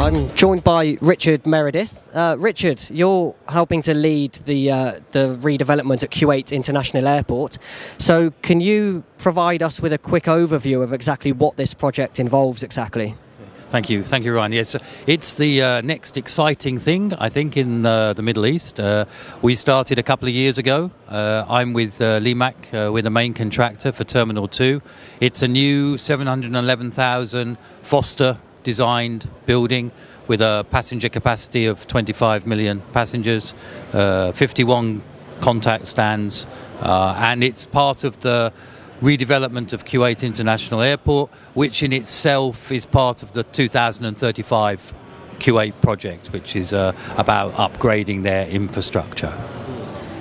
I'm joined by Richard Meredith. Richard, you're helping to lead the redevelopment at Kuwait International Airport. So can you provide us with a quick overview of exactly what this project involves exactly? Thank you, Ryan. Yes, it's the next exciting thing, I think, in the Middle East. We started a couple of years ago. I'm with Limak, we're the main contractor for Terminal 2. It's a new 711,000 Foster designed building with a passenger capacity of 25 million passengers, 51 contact stands, and it's part of the redevelopment of Kuwait International Airport, which in itself is part of the 2035 Kuwait project, which is about upgrading their infrastructure.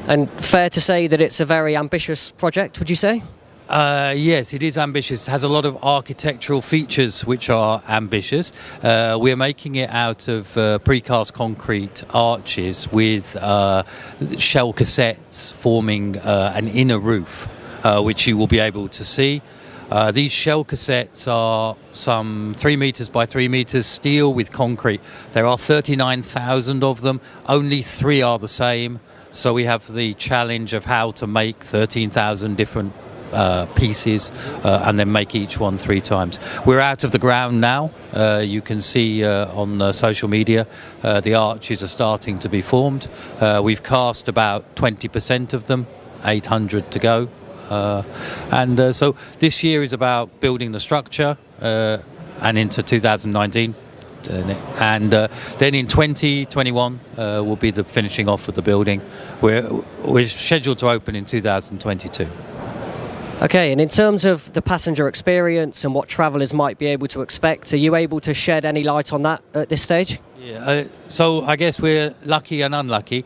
And fair to say that it's a very ambitious project, would you say? Yes, it is ambitious. It has a lot of architectural features which are ambitious. We're making it out of precast concrete arches with shell cassettes forming an inner roof, which you will be able to see. These shell cassettes are some 3 meters by 3 meters steel with concrete. There are 39,000 of them. Only 3 are the same. So we have the challenge of how to make 13,000 different pieces and then make each one 3 times. We're out of the ground now. You can see on social media the arches are starting to be formed. We've cast about 20% of them, 800 to go. So this year is about building the structure and into 2019. And then in 2021 will be the finishing off of the building. We're scheduled to open in 2022. Okay, and in terms of the passenger experience and what travellers might be able to expect, are you able to shed any light on that at this stage? Yeah, so I guess we're lucky and unlucky.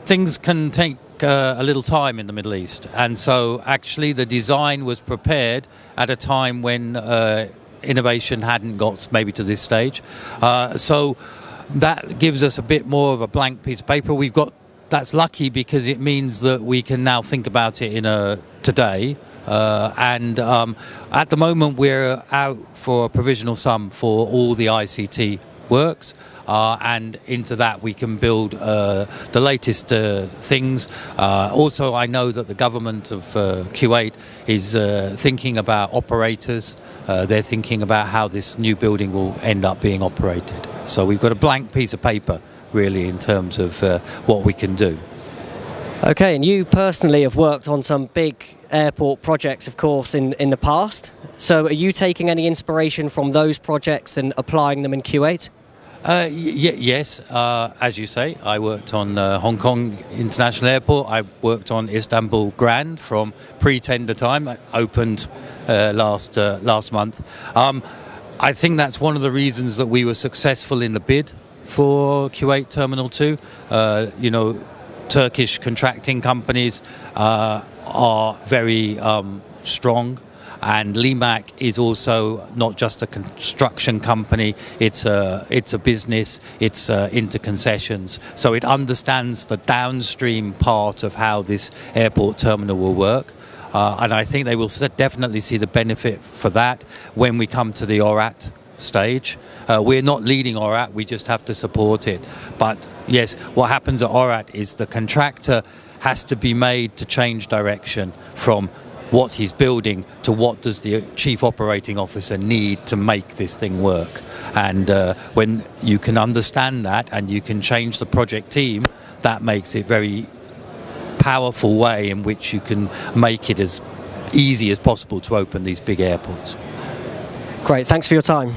Things can take a little time in the Middle East, and so actually the design was prepared at a time when innovation hadn't got maybe to this stage. So that gives us a bit more of a blank piece of paper. That's lucky because it means that we can now think about it today. And at the moment we're out for a provisional sum for all the ICT works. And into that we can build the latest things. Also, I know that the government of Kuwait is thinking about operators. They're thinking about how this new building will end up being operated. So we've got a blank piece of paper, really, in terms of what we can do. Okay, and you personally have worked on some big airport projects, of course, in the past. So are you taking any inspiration from those projects and applying them in Kuwait? Yes, as you say, I worked on Hong Kong International Airport. I worked on Istanbul Grand from pre-tender time. It opened last month. I think that's one of the reasons that we were successful in the bid for Kuwait Terminal 2. Turkish contracting companies are very strong. And Limak is also not just a construction company, it's a business, it's into concessions. So it understands the downstream part of how this airport terminal will work. And I think they will definitely see the benefit for that when we come to the ORAT stage. We're not leading ORAT, we just have to support it. But yes, what happens at ORAT is the contractor has to be made to change direction from what he's building to what does the chief operating officer need to make this thing work. And when you can understand that and you can change the project team, that makes it very powerful way in which you can make it as easy as possible to open these big airports. Great, thanks for your time.